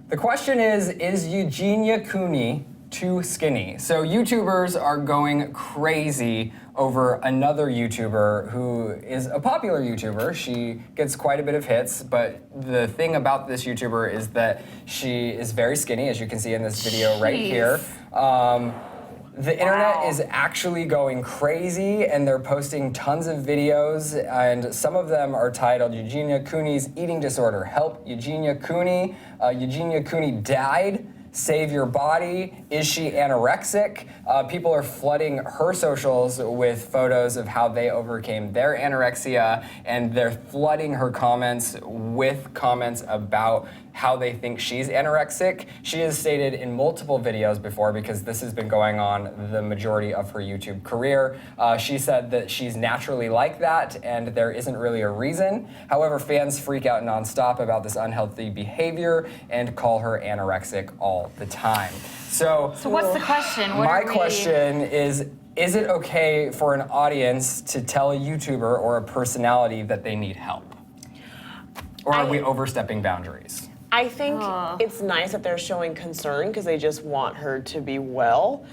The question is Eugenia Coony too skinny? So YouTubers are going crazy over another YouTuber who is a popular YouTuber. She gets quite a bit of hits, but the thing about this YouTuber is that she is very skinny, as you can see in this video right here. The internet is actually going crazy, and they're posting tons of videos, and some of them are titled Eugenia Coony's Eating Disorder. Help Eugenia Coony. Eugenia Coony died. Save your body. Is she anorexic? People are flooding her socials with photos of how they overcame their anorexia, and they're flooding her comments with comments about how they think she's anorexic. She has stated in multiple videos before, because this has been going on the majority of her YouTube career, she said that she's naturally like that and there isn't really a reason. However, fans freak out nonstop about this unhealthy behavior and call her anorexic all the time. So what's the question? My question is it okay for an audience to tell a YouTuber or a personality that they need help? Or are we overstepping boundaries? I think it's nice that they're showing concern because they just want her to be well.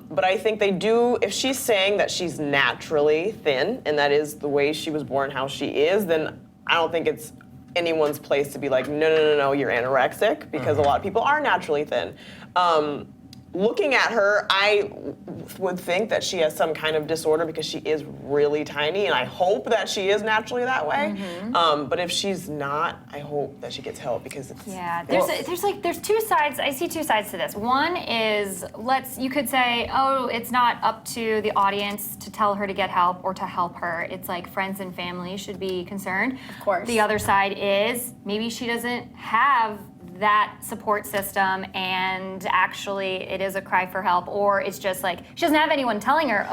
But I think they do, if she's saying that she's naturally thin and that is the way she was born, how she is, then I don't think it's anyone's place to be like, no, you're anorexic, because a lot of people are naturally thin. Looking at her, I would think that she has some kind of disorder because she is really tiny, and I hope that she is naturally that way. But if she's not, I hope that she gets help, because it's... Yeah, there's two sides. I see two sides to this. One is, you could say, oh, it's not up to the audience to tell her to get help or to help her. It's like friends and family should be concerned. Of course. The other side is, maybe she doesn't have that support system, and actually it is a cry for help, or it's just like she doesn't have anyone telling her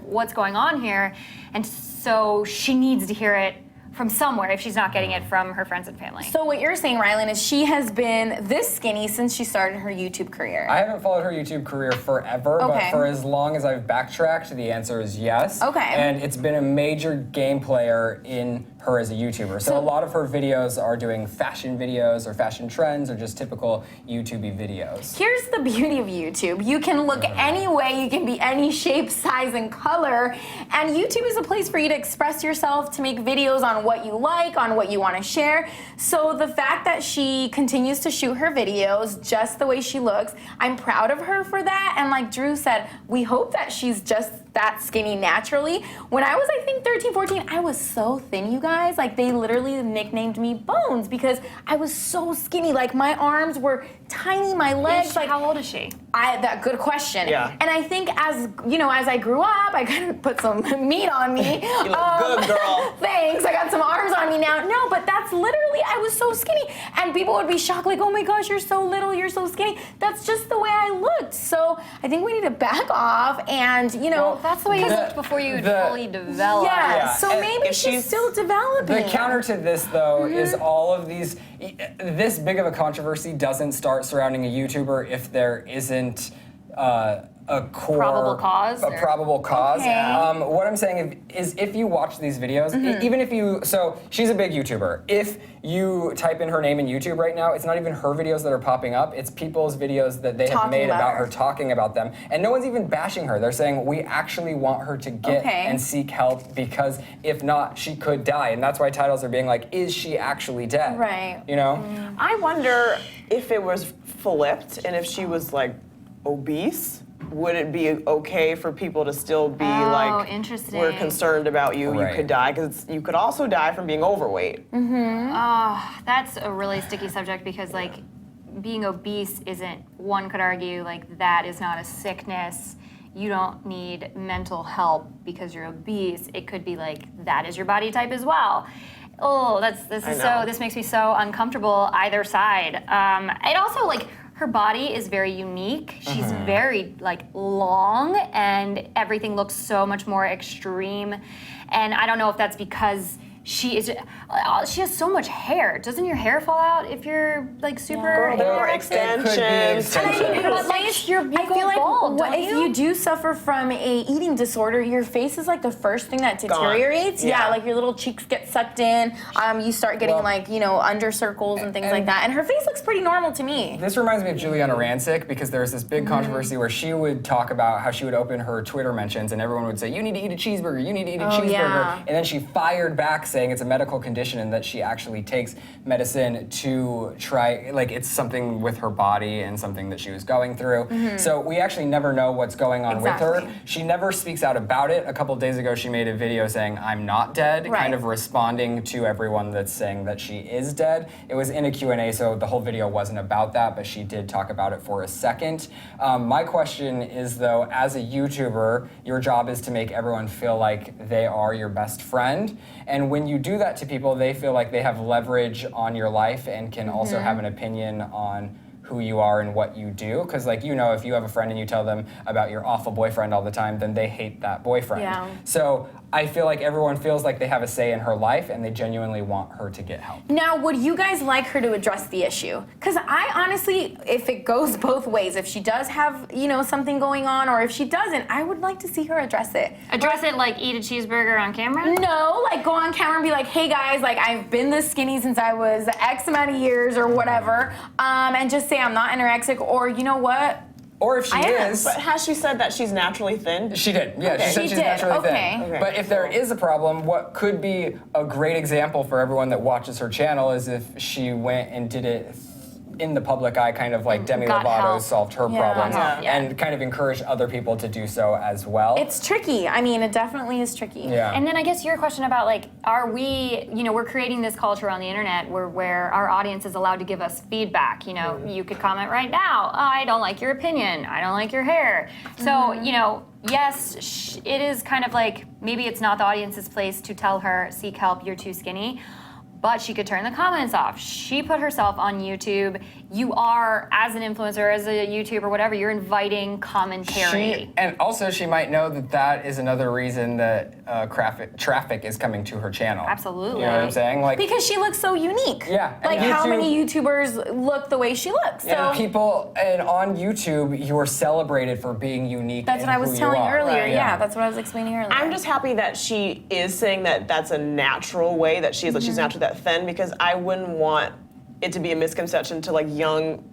what's going on here, and so she needs to hear it from somewhere if she's not getting it from her friends and family. So what you're saying, Rylan, is she has been this skinny since she started her YouTube career. I haven't followed her YouTube career forever, but for as long as I've backtracked, the answer is yes. And it's been a major game player in her as a YouTuber. So a lot of her videos are doing fashion videos or fashion trends or just typical YouTube-y videos. Here's the beauty of YouTube. You can look any way, you can be any shape, size, and color, and YouTube is a place for you to express yourself, to make videos on what you like, on what you want to share. So the fact that she continues to shoot her videos just the way she looks, I'm proud of her for that. And like Drew said, we hope that she's just that skinny naturally. When I was, I think, 13, 14, I was so thin, you guys. Like, they literally nicknamed me Bones because I was so skinny. Like, my arms were tiny, my legs. Like, how old is she? Good question. Yeah. And I think as I grew up, I kind of put some meat on me. You look good, girl. Thanks. I got some arms on me now. No, but that's literally, I was so skinny. And people would be shocked, like, oh my gosh, you're so little, you're so skinny. That's just the way I looked. So I think we need to back off and, that's the way you looked before you fully developed. Yeah, so maybe she's still developing. The counter to this, though, is all of these, this big of a controversy doesn't start surrounding a YouTuber if there isn't a core probable cause. Probable cause. Okay. What I'm saying is if you watch these videos, even if you, so she's a big YouTuber. If you type in her name in YouTube right now, it's not even her videos that are popping up. It's people's videos that they have made about her, talking about them. And no one's even bashing her. They're saying, we actually want her to get and seek help, because if not, she could die. And that's why titles are being like, is she actually dead? Right. You know? I wonder if it was flipped and if she was like obese, would it be okay for people to still be like, interesting. We're concerned about you, you could die, because you could also die from being overweight. That's a really sticky subject, because like being obese isn't, one could argue, like that is not a sickness. You don't need mental help because you're obese. It could be like that is your body type as well. Oh, this makes me so uncomfortable either side. It also, like, her body is very unique. She's very long, and everything looks so much more extreme. And I don't know if that's because she has so much hair. Doesn't your hair fall out if you're like super Girl, there are It extensions. could be extensions. But like you I feel like bald, don't if you do suffer from a eating disorder, your face is like the first thing that deteriorates. Yeah. Like your little cheeks get sucked in. You start getting under circles and things like that. And her face looks pretty normal to me. This reminds me of Juliana Rancic because there was this big controversy where she would talk about how she would open her Twitter mentions and everyone would say, you need to eat a cheeseburger, you need to eat a cheeseburger. Yeah. And then she fired back saying it's a medical condition and that she actually takes medicine to try, like it's something with her body and something that she was going through. So we actually never know what's going on with her. She never speaks out about it. A couple days ago she made a video saying, I'm not dead, kind of responding to everyone that's saying that she is dead. It was in a Q&A, so the whole video wasn't about that, but she did talk about it for a second. My question is though, as a YouTuber, your job is to make everyone feel like they are your best friend. And when you do that to people, they feel like they have leverage on your life and can also have an opinion on who you are and what you do. Because like, if you have a friend and you tell them about your awful boyfriend all the time, then they hate that boyfriend. Yeah. So I feel like everyone feels like they have a say in her life and they genuinely want her to get help. Now, would you guys like her to address the issue? Because I honestly, if it goes both ways, if she does have, something going on, or if she doesn't, I would like to see her address it. Address it like eat a cheeseburger on camera? No, like go on camera and be like, hey guys, like I've been this skinny since I was X amount of years or whatever, and just say I'm not anorexic, or you know what? Or if she is. But has she said that she's naturally thin? She did, yeah. Okay. She said She she's did, naturally okay. thin. Okay, But if there is a problem, what could be a great example for everyone that watches her channel is if she went and did it in the public eye, kind of like Demi Got Lovato help. solved her Yeah. problems, Got help, yeah. and kind of encouraged other people to do so as well. It's tricky. I mean, it definitely is tricky. Yeah. And then I guess your question about like, are we, we're creating this culture on the internet where our audience is allowed to give us feedback. You could comment right now, oh, I don't like your opinion, I don't like your hair. So, yes, it is kind of like, maybe it's not the audience's place to tell her, seek help, you're too skinny. But she could turn the comments off. She put herself on YouTube. You are, as an influencer, as a YouTuber, whatever, you're inviting commentary. And also she might know that is another reason that traffic is coming to her channel. Absolutely. You know what I'm saying? Like, Because she looks so unique. Yeah, and Like how YouTube- many YouTubers look the way she looks? So and on YouTube, you are celebrated for being unique. that's in what I was who you telling are. earlier. Right, Yeah, that's what I was explaining earlier. I'm just happy that she is saying that that's a natural way, that she's naturally that thin, because I wouldn't want it to be a misconception to like young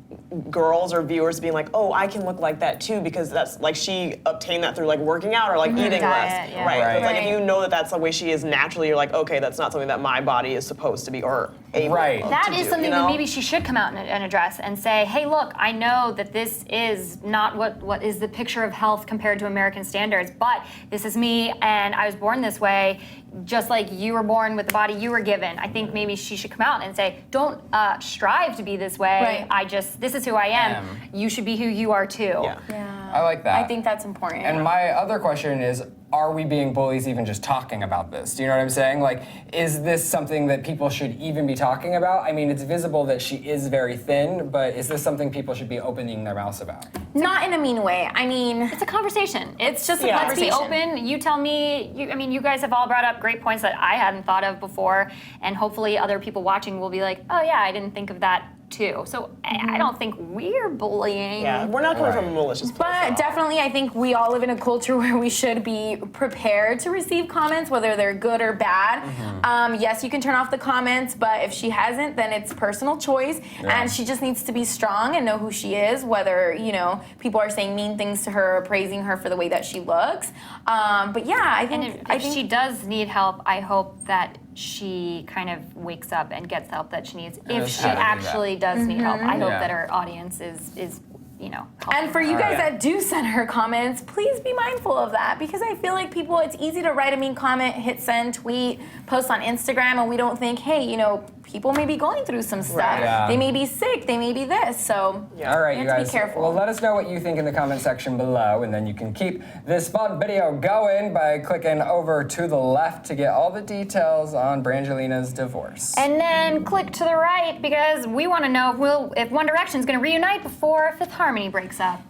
girls or viewers being like, oh, I can look like that too, because that's like she obtained that through like working out or like eating Diet, less. yeah. Right. So it's like Right. if you know that that's the way she is naturally, you're like, okay, that's not something that my body is supposed to be or able Right. to That do, is something you know? that maybe she should come out and address and say, hey, look, I know that this is not what is the picture of health compared to American standards, but this is me and I was born this way, just like you were born with the body you were given. I think maybe she should come out and say, don't strive to be this way. Right. This is who I am. You should be who you are too. Yeah. Yeah. I like that. I think that's important. And my other question is, are we being bullies even just talking about this? Do you know what I'm saying? Like, is this something that people should even be talking about? I mean, it's visible that she is very thin, but is this something people should be opening their mouths about? Not in a mean way. I mean, It's a conversation. It's just a Yeah. let's be conversation. open. You tell me. You guys have all brought up great points that I hadn't thought of before, and hopefully other people watching will be like, oh yeah, I didn't think of that too. So I don't think we're bullying. Yeah, we're not coming from a malicious place. but at all. definitely, I think we all live in a culture where we should be prepared to receive comments, whether they're good or bad. Yes, you can turn off the comments, but if she hasn't, then it's personal choice, and she just needs to be strong and know who she is. Whether people are saying mean things to her, or praising her for the way that she looks. But yeah, I think And I if think she does need help, I hope that she kind of wakes up and gets the help that she needs. If Knows she how to do that. actually does need help, I hope Yeah. that her audience is helping And for her. you guys yeah. that do send her comments, please be mindful of that, because I feel like it's easy to write a mean comment, hit send, tweet, post on Instagram, and we don't think, hey, people may be going through some stuff. Right. Yeah. They may be sick, they may be this. So All right, you you have to guys. be careful. Well, let us know what you think in the comment section below, and then you can keep this fun video going by clicking over to the left to get all the details on Brangelina's divorce. And then click to the right because we want to know if One Direction's going to reunite before Fifth Harmony breaks up.